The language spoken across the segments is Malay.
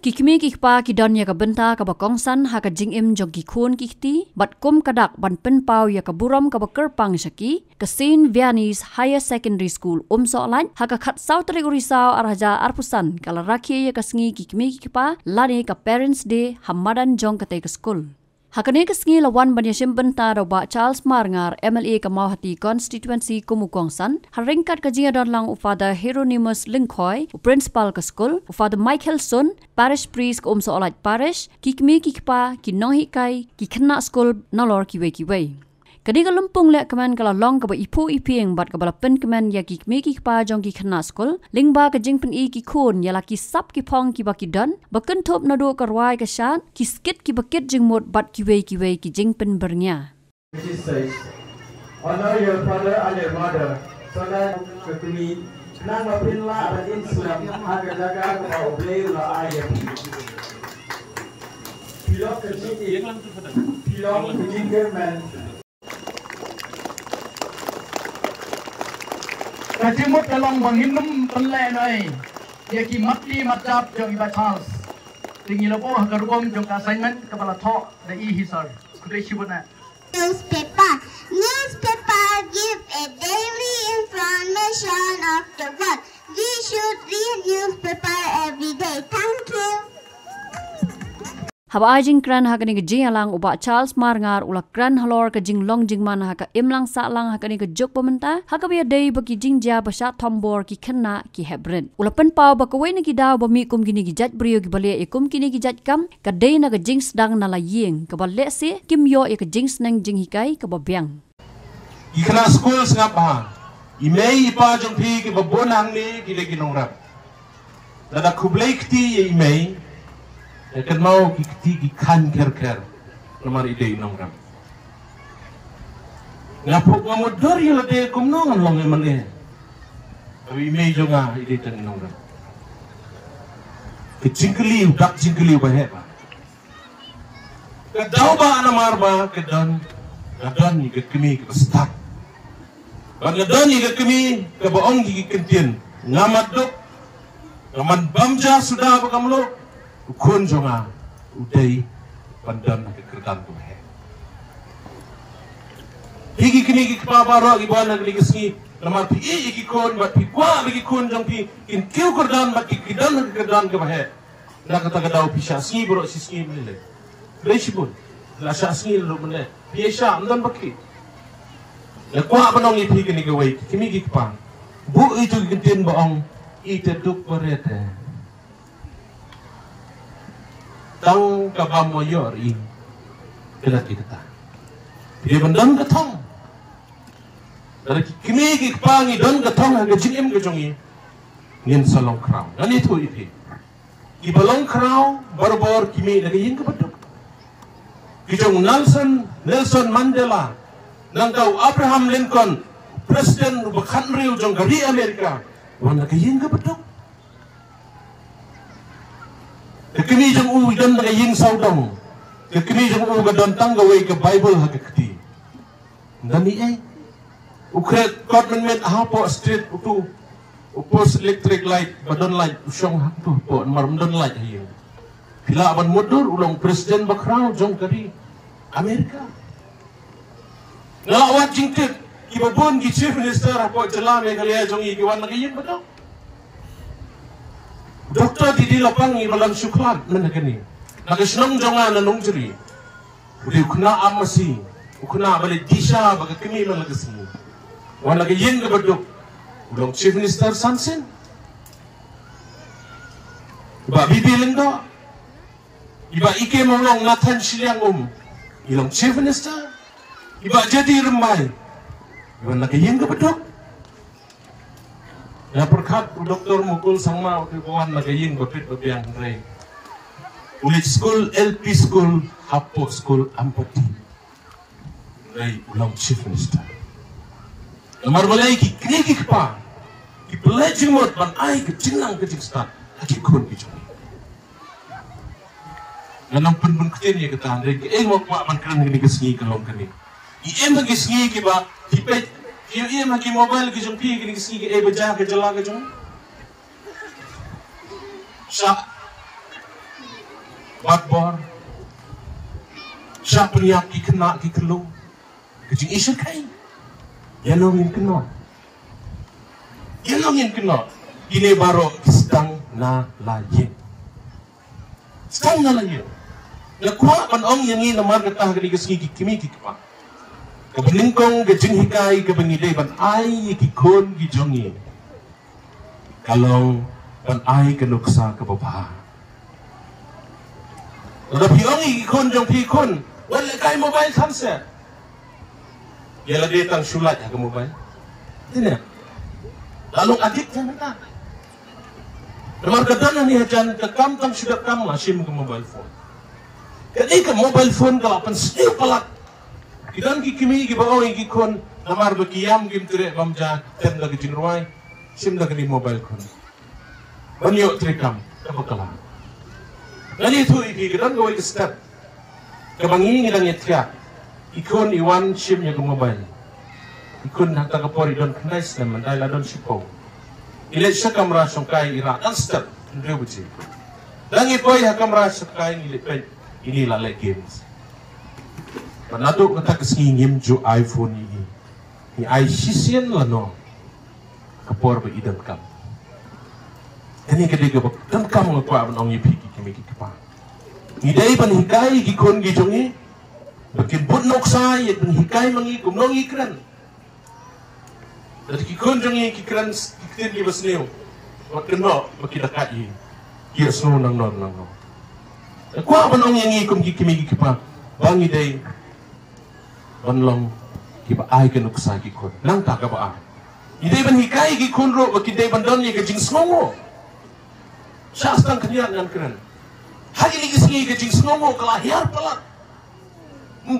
Kikmi kikpa kidon ya kabenta kabakongsan haka jingim jong kikun kikti bat kum kadak ban penpau ya kaburom kabakerpang syaki kesin Viennese Higher Secondary School soalan haka khat sautri urisau arhaja arpusan kala rakhi ya kasngi kikmi kikpa lani ka Parents Day hamadan jong kate ke school. Hakane kesengi lawan banyasim benta roba Charles Marngar MLA Kamauhati Constituency Kumukongsan haringkat kajinga don lang Father Hieronymus Linkoy principal ke school Father Michael Sun parish priest ke soalat parish kikmi kikpa kinohikai kikena school nalor kiwe. Kadi ka lumpung lek keman kala long ka ba ipu iping bat ka bala pen keman ya kikmi kikpa jong kikena school lingba ka jing pen i kikun ya la ki sap ki pong ki ba ki don baken top na do ka rwai ka shan ki skit ki bakit jing mot bat kiwe ki jing pen bernya. Which says, honor your father and your mother, so that kami nang mapinla at Islam hagajaga ka obey la ayat. Pilok kami pilok kami Kajimut kalong banginum penlay nai, ya ki mati matap jong iba Charles. Tinggi lopo hakarugom jong assignment kepala talk da I hisar. Kudai shibuna. Newspaper give a daily information of the world. We should read newspaper every day. Thank you. Haba ajing kran hakani ke jing alang uba Charles Marngar ula kran halor ke jing long jing man haka imlang sa lang hakani ke jok pementa haka biya day baki jing ja basha tombor ki kena ki hebren ula pen pau ba kawai na ki daw ba mi kum kini ki jat brio ki bale e kum kini ki jat kam ka day na ke jing sedang na la yeng ka bale se kim yo e ke jing snang jing hikai ka ba biang ki kena school sngap ha imei pa jong phi ki ba bonang ni ki le ki nong rap dada kublai kti ye imei kan mau ki kan ker nomor ide nong ram ngapok ngamodor yo de kum nong long eman e abi me jonga ide tan nong ram ke jingkeli udak jingkeli ba he ba ke dau ba ana mar ba ke don ni ke kemi ke stat ba don ni ke kemi ke boong ki kentien ngamat dok ngamat bamja sudah ba kamlo ukun jonga udai pandan ke kertan tu he higi kini ki pabaro ki bana ki kisni lamar pi i ki kon bat pi kwa ki kon jong pi kin kiu kerdan bat ki kidan ke kerdan ke he na kata ka daw pi sha sni bro si sni mele leishbun la sha sni lo mele pi sha andan bakki la kwa banong i pi kini ke wei kimi ki pa bu itu kintin baong i te duk parete tang kabamo yori kila kita dia bendang ketong dari kimi ki pangi don ketong ga jingim ga jongi ngin salong kraw dan itu ipi ki balong kraw barbor kimi lagi yin ka beduk ki jong Nelson Mandela nang kau Abraham Lincoln presiden bakhan riu jong gari Amerika wan lagi yin ka beduk kekini jeng u dan naga ying saudong kekini jeng u ga don tanggawai ke Bible hakikti dani ukret government hapo street utu upos electric light badon light usong haktu po marum don light hiyo pila aban mudur ulong presiden bakrao jong kari Amerika ngalawat jingkit kibabon ki chief minister hapo jalame kaliya jong ikiwan naga ying badong Doktor di lapangi malam syukran menegani. Nagasnong jonga na nung juri. Udi ukna amasi, ukna balik disha baga kami malagasmu. Wan lagi yin gabadok. Ulong chief minister Sansen. Iba bibiling do. Iba ike molong Nathan Shiliang Ilong chief minister. Iba jadi remai. Wan lagi yin gabadok. Ya perkat doktor mukul sama kawan magayin bapit babiang rey. Ulit school LP school hapo school ampati. Rey ulang chief minister. Lamar balai ki kini ki pa. Ki pledging mot ban ai ke jinang ke jingstan. Aki kun ki joni. Nanang pun ketin ya kata rey ki mo pa man kan ni kesngi kalong kani. I lagi sengi ki ba tipet iya maki mobile ki jong pi ki sengi ki baja ke jala ke jong. Sha batbor siapa yang kena kelu kejing isu kai yanongin kena ini baru sedang na lain ya kuat pan ong yang ini namar ketah kali kesegi kimi kikpa kebeningkong kejing hikai kebengidai pan ai kikon kijongi kalau pan ai kenuksa kebabah tapi ong kikon jong kikon wala kai mobile sunset ya lagi tang sulat ke mobile ini lalu adik jangan tak namar kedana ni hajan kekam tang sudah kam masim ke mobile phone ketika mobile phone kalau pan setiap pelak kidan kimi bawa kikon namar berkiam kim tere bamja tem lagi jinruai sim lagi mobile phone banyak terekam kebakalan Nali itu ipi kidan gawai step kebangi ngidang yetya ikon iwan sim ya ke mobile ikon hakta kapori don kenai sem mandai ladon sipo ile kamera songkai ira dan step ndre buci dan ipoi kamera songkai ile pen ini lalai games manado kata kesingim jo iPhone ini ai sisian lano kapor be idan kam ini kedega bak dan kam ngakwa banong ipi kimi kikpa idai ban hikai gikon gijongi bakin bud noksa yet ban hikai mangi kumnong ikran dari kikon jongi kikran kikin di basneu wakno bakidakat yi kia snow nang no kuah banong yang ikum kimi kipa bangi day banlong kipa ai ke nuksa kikon nang tak apa idai ban hikai kikon ro bakidai bandon ye kejing snongo syastang kenyan ngan keren hari lagi singi kejing snongo kelahir pelat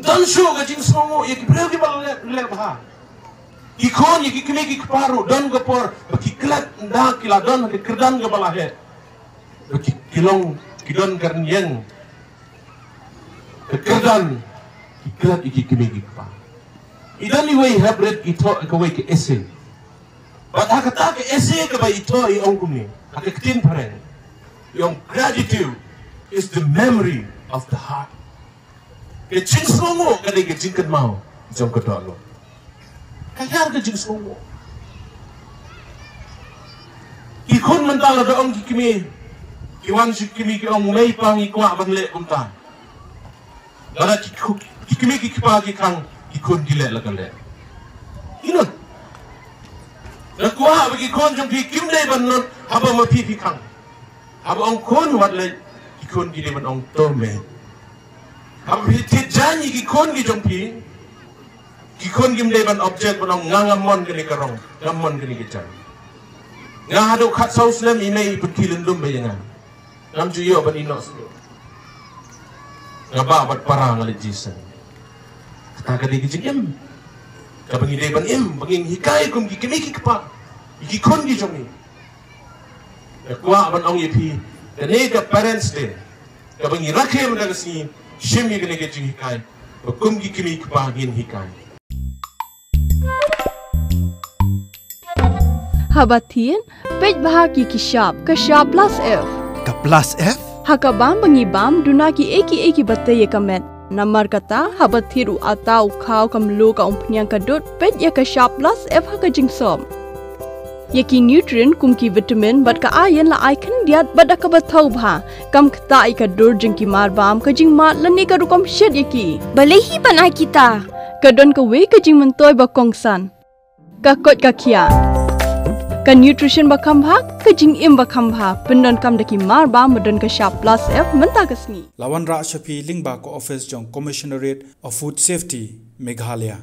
dan show kejing snongo ye kibreu ki baler bah ikon ye kimi kiparu dan gapor bakiklat nda kiladon ke kerdan ke balahe bakilong kidon karnian kekerdan iklat iki kimi kipa idan ni way habret ito ka way ke ese but hakata ke ese ka ba ito I ongkum ni hakaktin paren yung gratitude is the memory of the heart ke chingsongo kadai ke jingkat mau jong kedolo kayar ke chingsongo ikon mentala da ong kimi iwan kimi ki ong may pang ikwa bangle kumta Bara kimi kipagi kang ikon gile lagale. Inon. Nakwa bagi kon jong kim dai ban non haba ma pi kang. Haba ong kon wat le ikon gile ban ong tome. Haba pi jani ki kon gi jong pi. Ki kon gim dai ban object ban ong ngangamon gele karong, ngamon gele gijan. Nga hado khat saus lem imei petilun dum bayangan. Nam juyo ban inos. Ngaba bat parang alijisan. Kata kadi kijim. Kabangi day ban im, banging hikay kum gikimiki pa. Ikikon gi jomi. Kwa ban ong yepi. Kani ka parents day. Kabangi rakem nagasi shimi gane gijing hikay. Kum gikimiki pa gin hikay. Habatin, pej bahagi kishab, kashab plus F. Ka plus F? Hakabam bangibam dunaki eki batte ye kamet. Namar kata habathiru atau khau kamlu ka umpnyang kadut pet ya ka sharp plus F haka jingsom. Yaki nutrient kumki vitamin bat ka ayen la icon diat bat ka bathau bha kam khta ai ka dur jingki mar bam ka jing mat lani ka rukom shed yaki. Balehi panai kita. Kadon ka we ka jing mentoy ba kongsan. Ka kot ka khia. Ka nutrition bakam bha ka jing im bakam bha pendon kam daki mar ba madon ka sharp plus F menta kasni Lawan Ra Shafi Lingba ko office jong Commissionerate of Food Safety Meghalaya